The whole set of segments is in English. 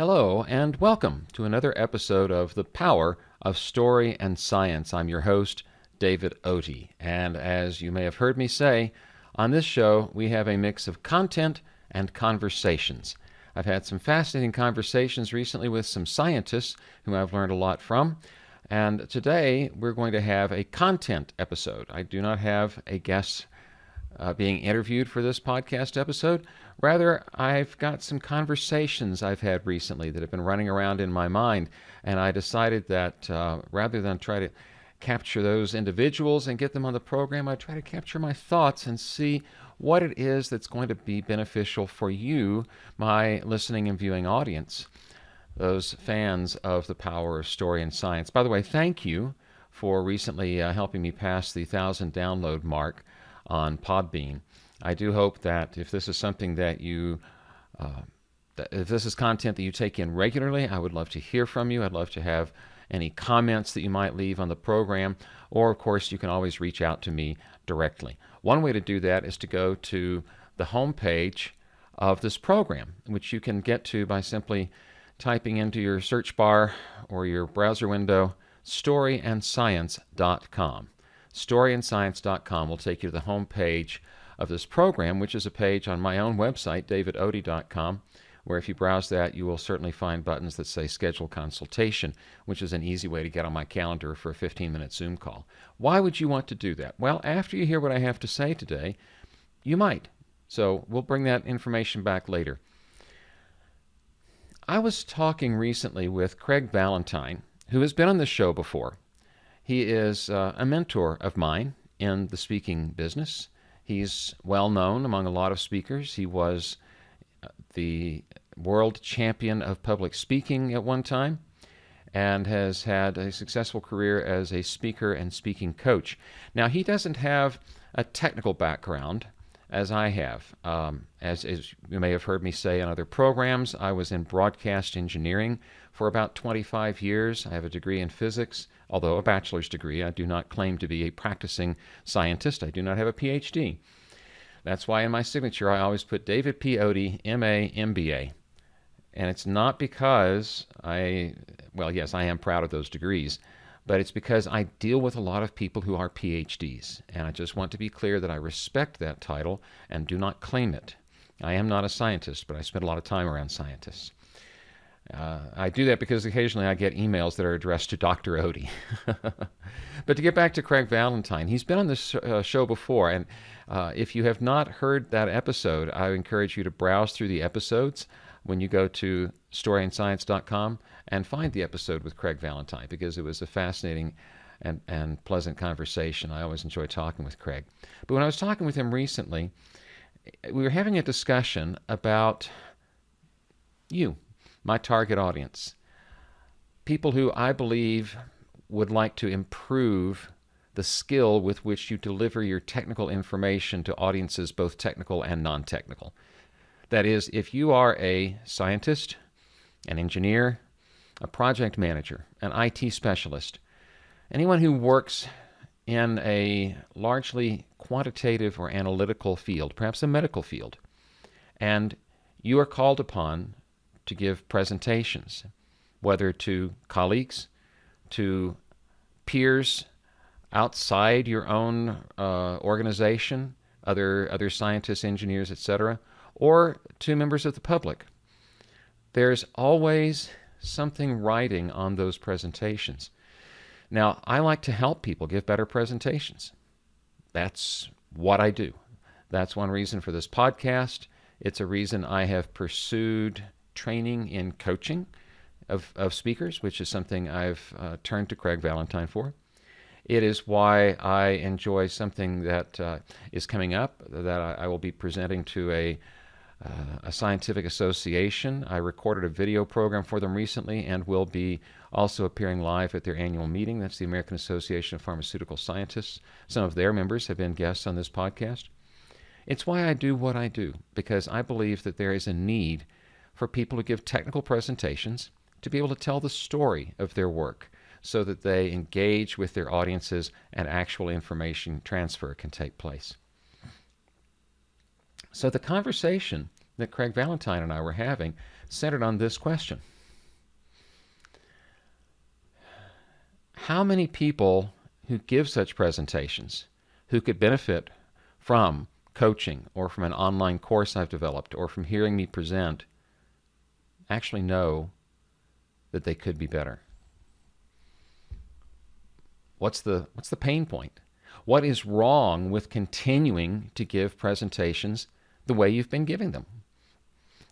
Hello, and welcome to another episode of The Power of Story and Science. I'm your host, David Otey, and as you may have heard me say, on this show we have a mix of content and conversations. I've had some fascinating conversations recently with some scientists whom I've learned a lot from, and today we're going to have a content episode. I do not have a guest being interviewed for this podcast episode. Rather, I've got some conversations I've had recently that have been running around in my mind, and I decided that rather than try to capture those individuals and get them on the program, I try to capture my thoughts and see what it is that's going to be beneficial for you, my listening and viewing audience, those fans of the power of story and science. By the way, thank you for recently helping me pass the 1,000 download mark on Podbean. I do hope that if this is something that if this is content that you take in regularly, I would love to hear from you. I'd love to have any comments that you might leave on the program, or of course you can always reach out to me directly. One way to do that is to go to the home page of this program, which you can get to by simply typing into your search bar or your browser window storyandscience.com. Storyandscience.com will take you to the home page of this program, which is a page on my own website, davidotey.com, where if you browse that, you will certainly find buttons that say Schedule Consultation, which is an easy way to get on my calendar for a 15-minute Zoom call. Why would you want to do that? Well, after you hear what I have to say today, you might. So we'll bring that information back later. I was talking recently with Craig Valentine, who has been on this show before. He is a mentor of mine in the speaking business. He's well known among a lot of speakers. He was the world champion of public speaking at one time and has had a successful career as a speaker and speaking coach. Now, he doesn't have a technical background as I have. As you may have heard me say in other programs, I was in broadcast engineering for about 25 years. I have a degree in physics, although a bachelor's degree. I do not claim to be a practicing scientist. I do not have a PhD. That's why in my signature I always put David P. Otey, M.A., MBA. And it's not because yes, I am proud of those degrees, but it's because I deal with a lot of people who are PhDs. And I just want to be clear that I respect that title and do not claim it. I am not a scientist, but I spend a lot of time around scientists. I do that because occasionally I get emails that are addressed to Dr. Otey. But to get back to Craig Valentine, he's been on this show before, and if you have not heard that episode, I encourage you to browse through the episodes when you go to storyandscience.com and find the episode with Craig Valentine, because it was a fascinating and pleasant conversation. I always enjoy talking with Craig. But when I was talking with him recently, we were having a discussion about you, my target audience, people who I believe would like to improve the skill with which you deliver your technical information to audiences, both technical and non-technical. That is, if you are a scientist, an engineer, a project manager, an IT specialist, anyone who works in a largely quantitative or analytical field, perhaps a medical field, and you are called upon to give presentations, whether to colleagues, to peers outside your own organization, other scientists, engineers, etc., or to members of the public. There's always something riding on those presentations. Now, I like to help people give better presentations. That's what I do. That's one reason for this podcast. It's a reason I have pursued training in coaching of speakers, which is something I've turned to Craig Valentine for. It is why I enjoy something that is coming up that I will be presenting to a scientific association. I recorded a video program for them recently and will be also appearing live at their annual meeting. That's the American Association of Pharmaceutical Scientists. Some of their members have been guests on this podcast. It's why I do what I do, because I believe that there is a need for people to give technical presentations to be able to tell the story of their work so that they engage with their audiences and actual information transfer can take place. So the conversation that Craig Valentine and I were having centered on this question. how many people who give such presentations, who could benefit from coaching or from an online course I've developed or from hearing me present, actually know that they could be better? What's the pain point? What is wrong with continuing to give presentations the way you've been giving them?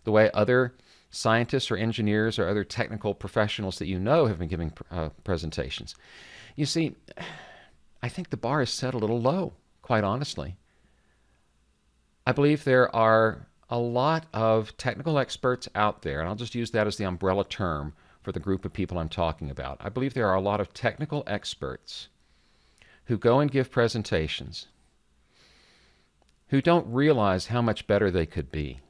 The way other scientists or engineers or other technical professionals that you know have been giving presentations. You see, I think the bar is set a little low, quite honestly. I believe there are a lot of technical experts out there, and I'll just use that as the umbrella term for the group of people I'm talking about. I believe there are a lot of technical experts who go and give presentations who don't realize how much better they could be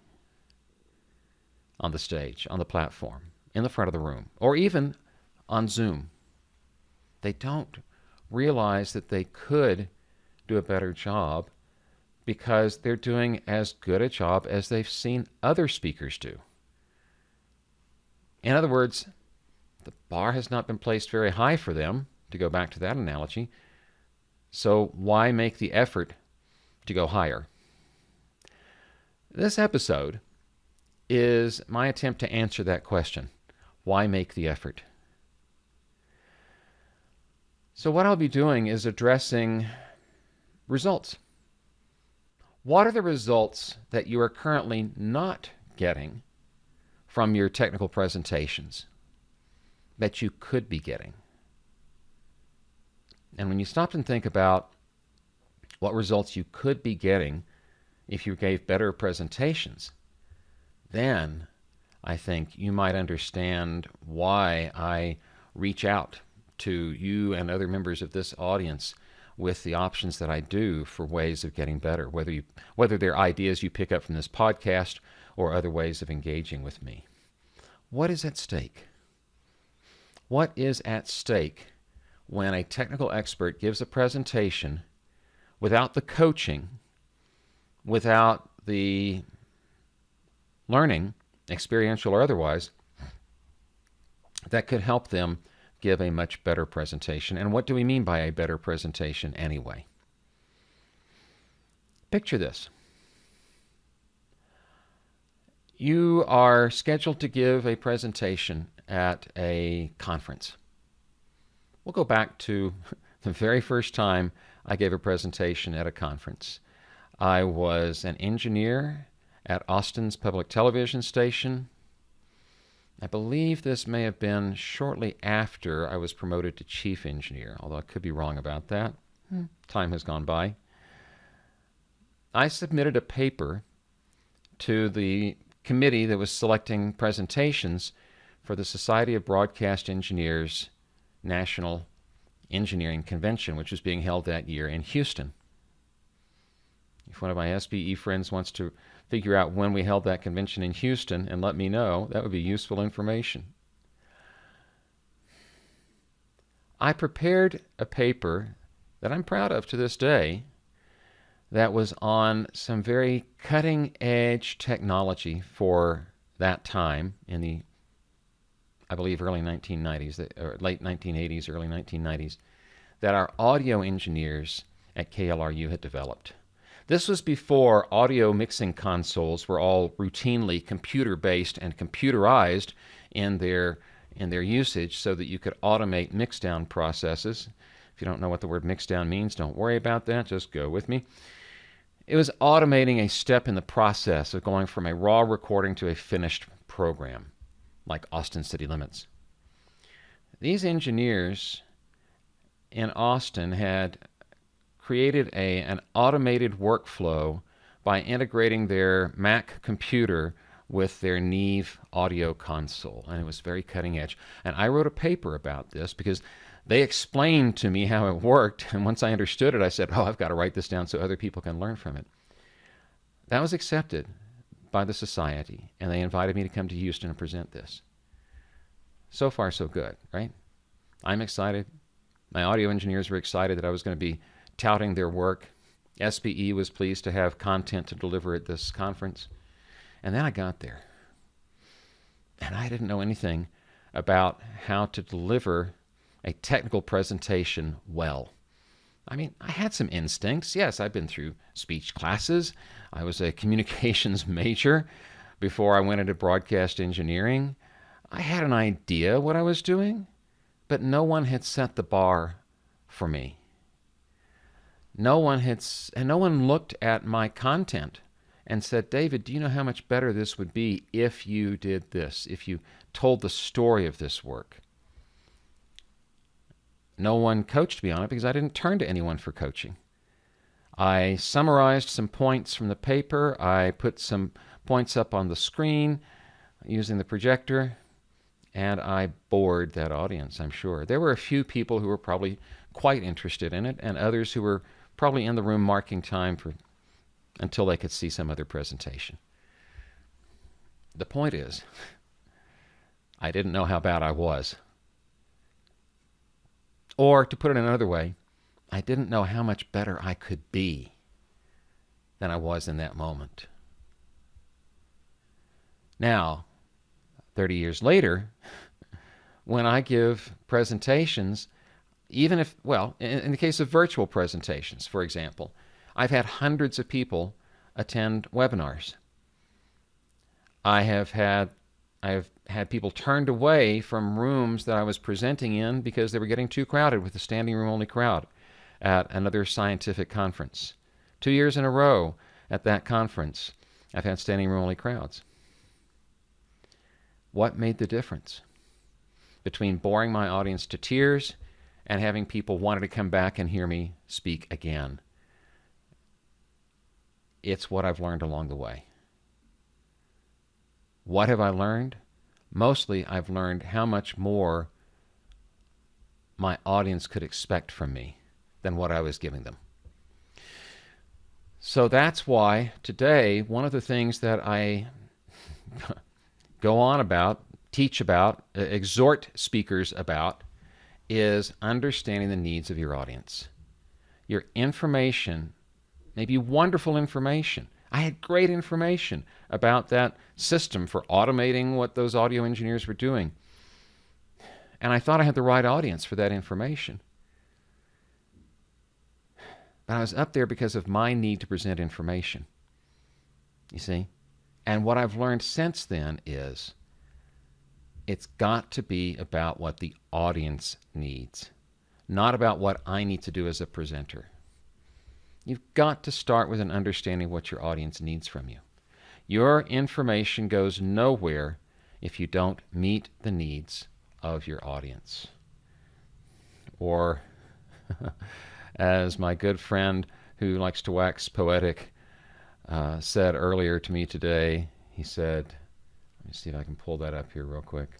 on the stage, on the platform, in the front of the room, or even on Zoom. They don't realize that they could do a better job because they're doing as good a job as they've seen other speakers do. In other words, the bar has not been placed very high for them, to go back to that analogy, so why make the effort to go higher? This episode is my attempt to answer that question. Why make the effort? So what I'll be doing is addressing results. What are the results that you are currently not getting from your technical presentations that you could be getting? And when you stop and think about what results you could be getting if you gave better presentations, then I think you might understand why I reach out to you and other members of this audience with the options that I do for ways of getting better, whether they're ideas you pick up from this podcast or other ways of engaging with me. What is at stake? What is at stake when a technical expert gives a presentation without the coaching, without the learning, experiential or otherwise, that could help them give a much better presentation? And what do we mean by a better presentation anyway? Picture this. You are scheduled to give a presentation at a conference. We'll go back to the very first time I gave a presentation at a conference. I was an engineer at Austin's public television station. I believe this may have been shortly after I was promoted to chief engineer, although I could be wrong about that. Time has gone by. I submitted a paper to the committee that was selecting presentations for the Society of Broadcast Engineers National Engineering Convention, which was being held that year in Houston. If one of my SBE friends wants to figure out when we held that convention in Houston and let me know, that would be useful information. I prepared a paper that I'm proud of to this day that was on some very cutting-edge technology for that time in the, I believe, early 1990s, or late 1980s, early 1990s, that our audio engineers at KLRU had developed. This was before audio mixing consoles were all routinely computer-based and computerized in their usage so that you could automate mixdown processes. If you don't know what the word mixdown means, don't worry about that. Just go with me. It was automating a step in the process of going from a raw recording to a finished program, like Austin City Limits. These engineers in Austin had created an automated workflow by integrating their Mac computer with their Neve audio console, and it was very cutting edge. And I wrote a paper about this because they explained to me how it worked, and once I understood it, I said, I've got to write this down so other people can learn from it. That was accepted by the society, and they invited me to come to Houston and present this. So far, so good, right? I'm excited. My audio engineers were excited that I was going to be touting their work. SBE was pleased to have content to deliver at this conference. And then I got there, and I didn't know anything about how to deliver a technical presentation well. I mean, I had some instincts. Yes, I've been through speech classes. I was a communications major before I went into broadcast engineering. I had an idea what I was doing, but no one had set the bar for me. No one looked at my content and said, David, do you know how much better this would be if you did this, if you told the story of this work? No one coached me on it because I didn't turn to anyone for coaching. I summarized some points from the paper. I put some points up on the screen using the projector, and I bored that audience, I'm sure. There were a few people who were probably quite interested in it, and others who were probably in the room marking time until they could see some other presentation. The point is, I didn't know how bad I was. Or, to put it another way, I didn't know how much better I could be than I was in that moment. Now, 30 years later, when I give presentations, even if, well, in the case of virtual presentations, for example, I've had hundreds of people attend webinars. I have had people turned away from rooms that I was presenting in because they were getting too crowded with the standing room only crowd at another scientific conference. 2 years in a row at that conference, I've had standing room only crowds. What made the difference between boring my audience to tears and having people wanting to come back and hear me speak again? It's what I've learned along the way. What have I learned? Mostly, I've learned how much more my audience could expect from me than what I was giving them. So that's why today, one of the things that I go on about, teach about, exhort speakers about, is understanding the needs of your audience. Your information may be wonderful information. I had great information about that system for automating what those audio engineers were doing. And I thought I had the right audience for that information. But I was up there because of my need to present information. You see? And what I've learned since then is it's got to be about what the audience needs, not about what I need to do as a presenter. You've got to start with an understanding of what your audience needs from you. Your information goes nowhere if you don't meet the needs of your audience. Or, as my good friend who likes to wax poetic said earlier to me today, he said, let me see if I can pull that up here real quick.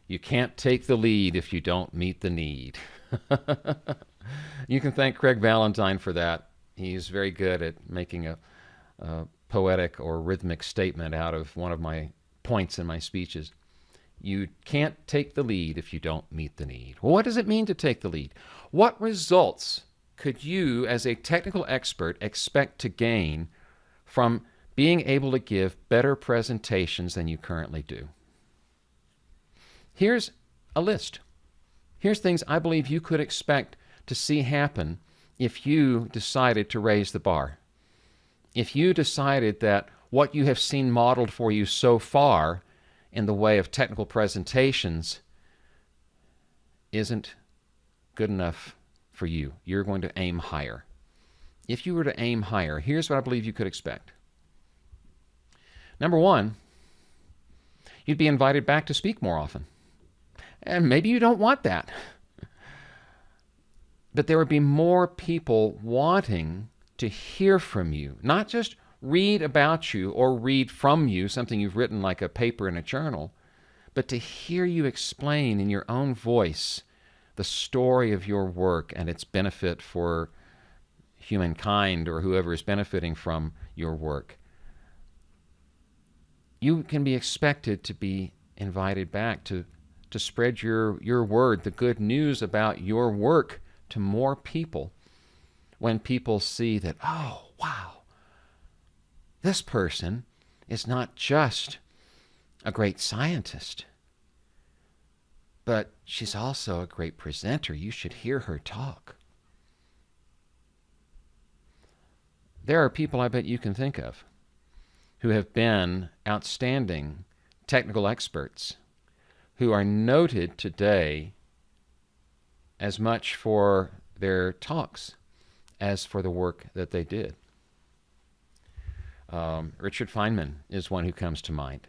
You can't take the lead if you don't meet the need. You can thank Craig Valentine for that. He's very good at making a poetic or rhythmic statement out of one of my points in my speeches. You can't take the lead if you don't meet the need. Well, what does it mean to take the lead? What results could you, as a technical expert, expect to gain from being able to give better presentations than you currently do? Here's a list. Here's things I believe you could expect to see happen if you decided to raise the bar. If you decided that what you have seen modeled for you so far in the way of technical presentations isn't good enough for you. You're going to aim higher. If you were to aim higher, here's what I believe you could expect. Number one, you'd be invited back to speak more often. And maybe you don't want that. But there would be more people wanting to hear from you, not just read about you or read from you something you've written like a paper in a journal, but to hear you explain in your own voice the story of your work and its benefit for humankind or whoever is benefiting from your work. You can be expected to be invited back to spread your word, the good news about your work, to more people when people see that, oh, wow, this person is not just a great scientist. but she's also a great presenter. You should hear her talk. There are people I bet you can think of who have been outstanding technical experts who are noted today as much for their talks as for the work that they did. Richard Feynman is one who comes to mind.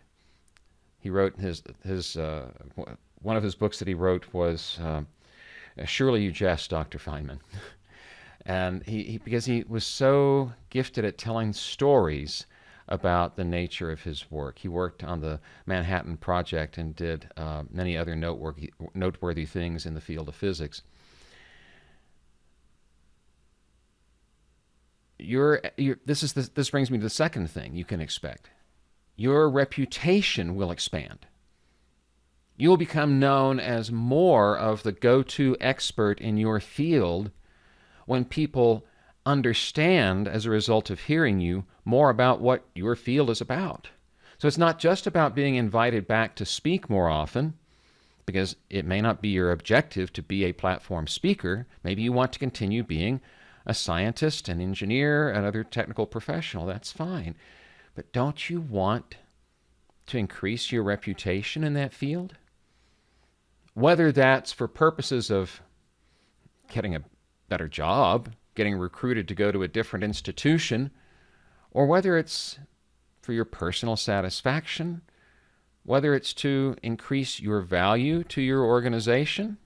He wrote one of his books that he wrote was Surely You Jest, Dr. Feynman. And because he was so gifted at telling stories about the nature of his work. He worked on the Manhattan Project and did many other noteworthy things in the field of physics. This brings me to the second thing you can expect. Your reputation will expand. You will become known as more of the go-to expert in your field when people understand, as a result of hearing you, more about what your field is about. So it's not just about being invited back to speak more often, because it may not be your objective to be a platform speaker. Maybe you want to continue being a scientist, an engineer, another technical professional. That's fine. But don't you want to increase your reputation in that field? Whether that's for purposes of getting a better job, getting recruited to go to a different institution, or whether it's for your personal satisfaction, whether it's to increase your value to your organization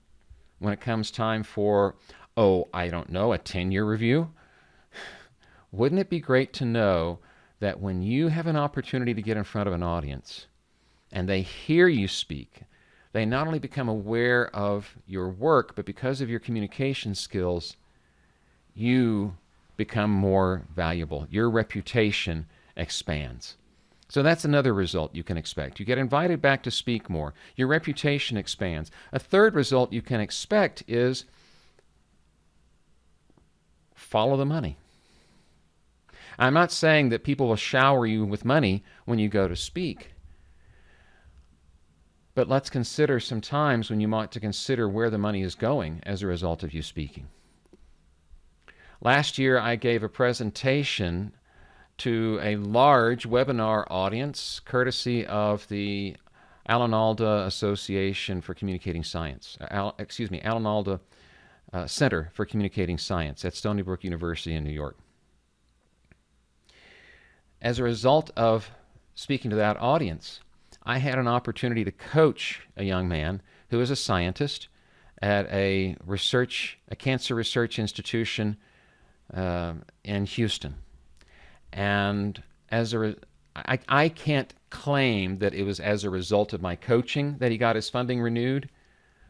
when it comes time for, I don't know, a tenure review. Wouldn't it be great to know that when you have an opportunity to get in front of an audience and they hear you speak, they not only become aware of your work, but because of your communication skills, you become more valuable. Your reputation expands. So that's another result you can expect. You get invited back to speak more. Your reputation expands. A third result you can expect is follow the money. I'm not saying that people will shower you with money when you go to speak. But let's consider some times when you might to consider where the money is going as a result of you speaking. Last year, I gave a presentation to a large webinar audience, courtesy of the Alan Alda Association for Communicating Science. Alan Alda Center for Communicating Science at Stony Brook University in New York. As a result of speaking to that audience, I had an opportunity to coach a young man who is a scientist at a cancer research institution in Houston. And I can't claim that it was as a result of my coaching that he got his funding renewed,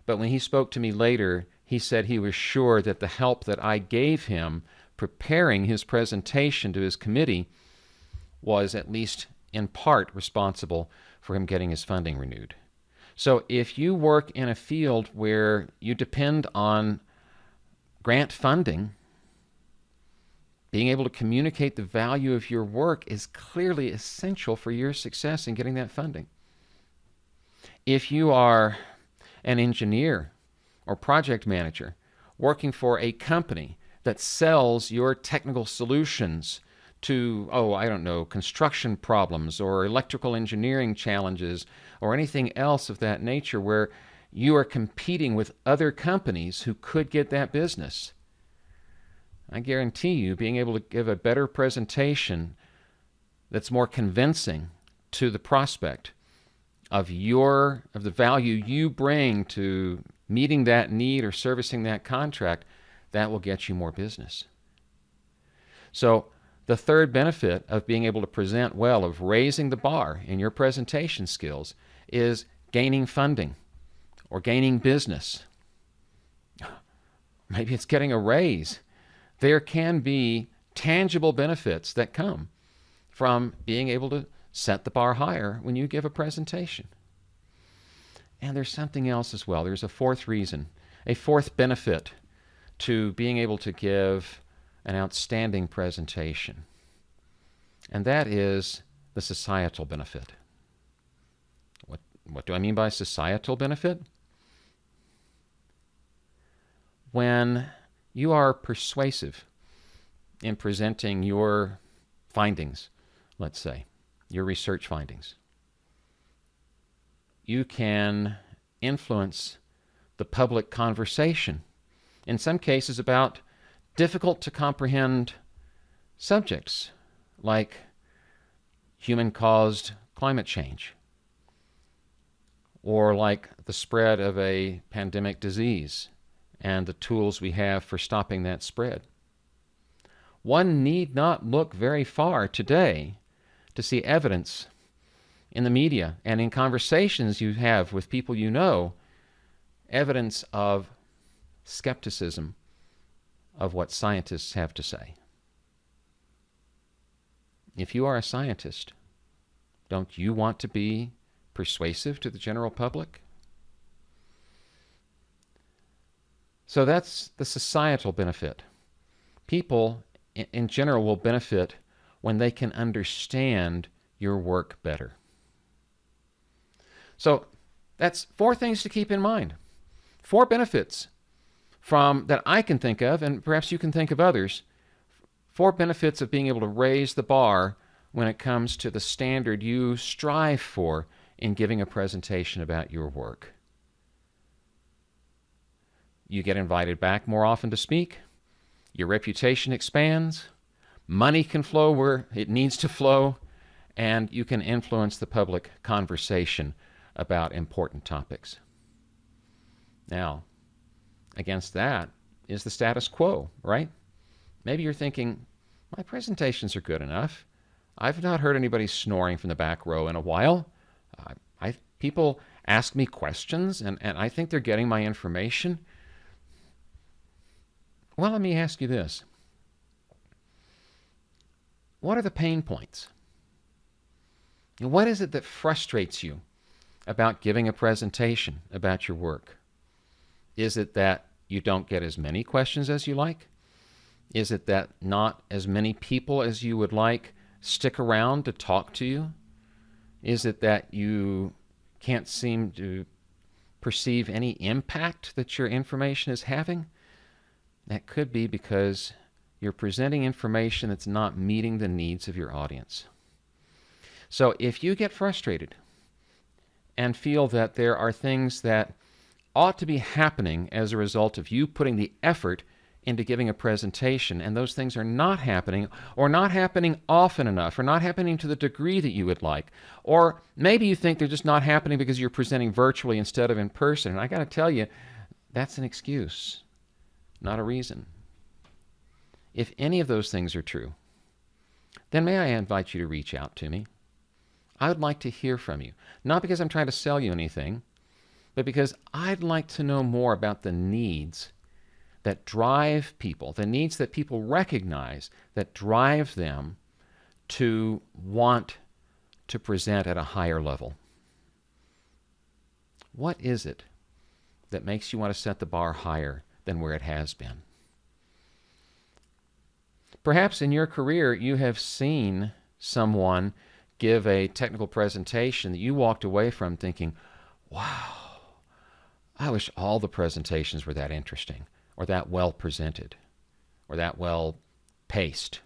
but when he spoke to me later, he said he was sure that the help that I gave him preparing his presentation to his committee was at least in part responsible for him getting his funding renewed. So if you work in a field where you depend on grant funding, being able to communicate the value of your work is clearly essential for your success in getting that funding. If you are an engineer or project manager working for a company that sells your technical solutions to, construction problems or electrical engineering challenges or anything else of that nature where you are competing with other companies who could get that business, I guarantee you being able to give a better presentation that's more convincing to the prospect of the value you bring to meeting that need or servicing that contract, that will get you more business. So the third benefit of being able to present well, of raising the bar in your presentation skills, is gaining funding or gaining business. Maybe it's getting a raise. There can be tangible benefits that come from being able to set the bar higher when you give a presentation. And there's something else as well. There's a fourth reason, a fourth benefit to being able to give an outstanding presentation. And that is the societal benefit. What do I mean by societal benefit? when you are persuasive in presenting your findings, let's say, your research findings. You can influence the public conversation, in some cases about difficult to comprehend subjects like human-caused climate change, or like the spread of a pandemic disease and the tools we have for stopping that spread. One need not look very far today to see evidence in the media and in conversations you have with people you know, evidence of skepticism of what scientists have to say. If you are a scientist, don't you want to be persuasive to the general public? So that's the societal benefit. People in general will benefit when they can understand your work better. So that's 4 things to keep in mind. 4 benefits from that I can think of, and perhaps you can think of others. 4 benefits of being able to raise the bar when it comes to the standard you strive for in giving a presentation about your work. You get invited back more often to speak. Your reputation expands. Money can flow where it needs to flow. And you can influence the public conversation about important topics. Now, against that is the status quo, right? Maybe you're thinking, my presentations are good enough. I've not heard anybody snoring from the back row in a while. People ask me questions, and I think they're getting my information. Well, let me ask you this. What are the pain points? What is it that frustrates you about giving a presentation about your work? Is it that you don't get as many questions as you like? Is it that not as many people as you would like stick around to talk to you? Is it that you can't seem to perceive any impact that your information is having? That could be because you're presenting information that's not meeting the needs of your audience. So if you get frustrated and feel that there are things that ought to be happening as a result of you putting the effort into giving a presentation, and those things are not happening, or not happening often enough, or not happening to the degree that you would like, or maybe you think they're just not happening because you're presenting virtually instead of in person, and I got to tell you, that's an excuse, not a reason. If any of those things are true, then may I invite you to reach out to me. I would like to hear from you, not because I'm trying to sell you anything, but because I'd like to know more about the needs that drive people, the needs that people recognize that drive them to want to present at a higher level. What is it that makes you want to set the bar higher than where it has been? Perhaps in your career you have seen someone give a technical presentation that you walked away from thinking, wow, I wish all the presentations were that interesting, or that well presented, or that well paced.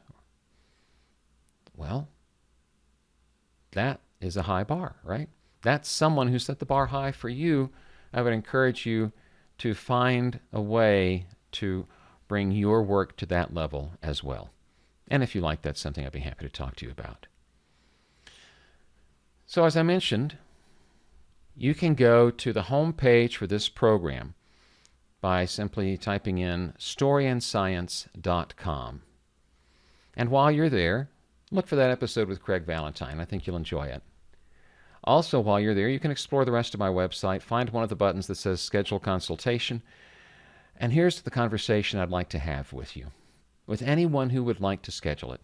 Well, that is a high bar, right? That's someone who set the bar high for you. I would encourage you to find a way to bring your work to that level as well. And if you like, that's something I'd be happy to talk to you about. So as I mentioned, you can go to the home page for this program by simply typing in storyandscience.com. And while you're there, look for that episode with Craig Valentine. I think you'll enjoy it. Also, while you're there, you can explore the rest of my website, find one of the buttons that says Schedule Consultation, and here's the conversation I'd like to have with you, with anyone who would like to schedule it.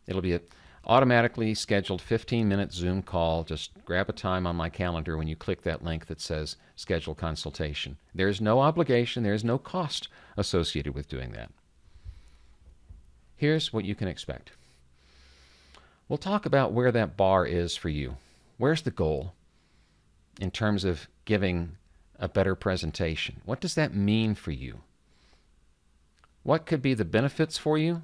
It'll be an automatically scheduled 15-minute Zoom call. Just grab a time on my calendar when you click that link that says Schedule Consultation. There's no obligation, there's no cost associated with doing that. Here's what you can expect. We'll talk about where that bar is for you. Where's the goal in terms of giving a better presentation? What does that mean for you? What could be the benefits for you?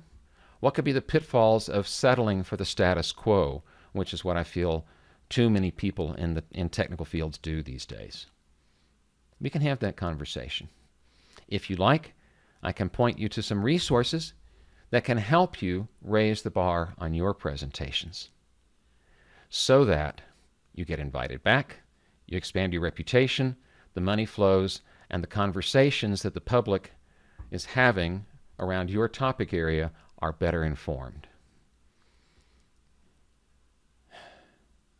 What could be the pitfalls of settling for the status quo, which is what I feel too many people in technical fields do these days? We can have that conversation. If you like, I can point you to some resources that can help you raise the bar on your presentations so that you get invited back, you expand your reputation, the money flows, and the conversations that the public is having around your topic area are better informed.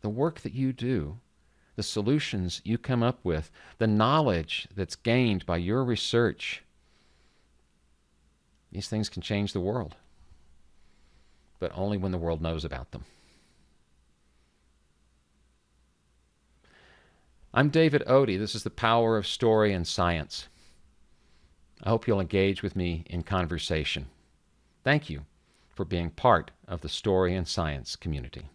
The work that you do, the solutions you come up with, the knowledge that's gained by your research, these things can change the world, but only when the world knows about them. I'm David Otey. This is The Power of Story and Science. I hope you'll engage with me in conversation. Thank you for being part of the Story and Science community.